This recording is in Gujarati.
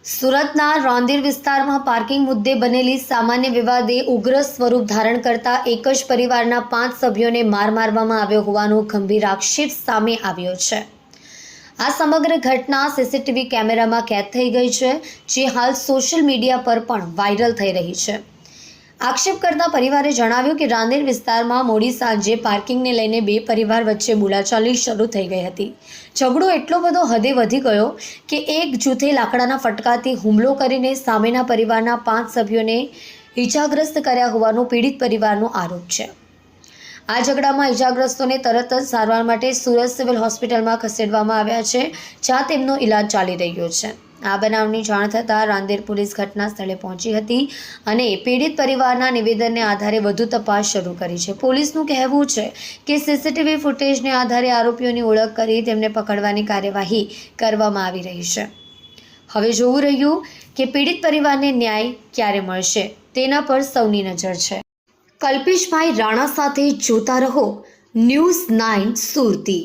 સુરતના રોંદીર વિસ્તારમાં પાર્કિંગ મુદ્દે બનેલી સામાન્ય વિવાદે ઉગ્ર સ્વરૂપ ધારણ કરતા એક જ પરિવારના 5 સભ્યોને માર મારવામાં આવ્યો હોવાનો ગંભીર આક્ષેપ સામે આવ્યો છે। આ સમગ્ર ઘટના સીસીટીવી કેમેરામાં કેદ થઈ ગઈ છે, જે હાલ સોશિયલ મીડિયા પર પણ વાયરલ થઈ રહી છે। આક્ષેપ કરતા પરિવારે જણાવ્યું કે રાંદેર વિસ્તારમાં મોડી સાંજે પાર્કિંગને લઈને બે પરિવાર વચ્ચે બોલાચાલી શરૂ થઈ ગઈ હતી। ઝઘડો એટલો બધો હદે વધી ગયો કે એક જૂથે લાકડાના ફટકાથી હુમલો કરીને સામેના પરિવારના 5 સભ્યોને ઈજાગ્રસ્ત કર્યા હોવાનો પીડિત પરિવારનો આરોપ છે। આ ઝઘડામાં ઈજાગ્રસ્તોને તરત જ સારવાર માટે સુરત સિવિલ હોસ્પિટલમાં ખસેડવામાં આવ્યા છે, જ્યાં તેમનો ઇલાજ ચાલી રહ્યો છે। આ બનાવની જાણ થતાં રાંદેર પોલીસ ઘટના સ્થળે પહોંચી હતી અને પીડિત પરિવારના નિવેદનને આધારે વધુ તપાસ શરૂ કરી છે। પોલીસનું કહેવું છે કે સીસીટીવી ફૂટેજને આધારે આરોપીઓની ઓળખ કરી તેમને પકડવાની કાર્યવાહી કરવામાં આવી રહી છે। હવે જોવું રહ્યું કે પીડિત પરિવારને ન્યાય ક્યારે મળશે તેના પર સૌની નજર છે। કલ્પેશભાઈ રાણા સાથે જોતા રહો ન્યૂઝ 9 સુરતી।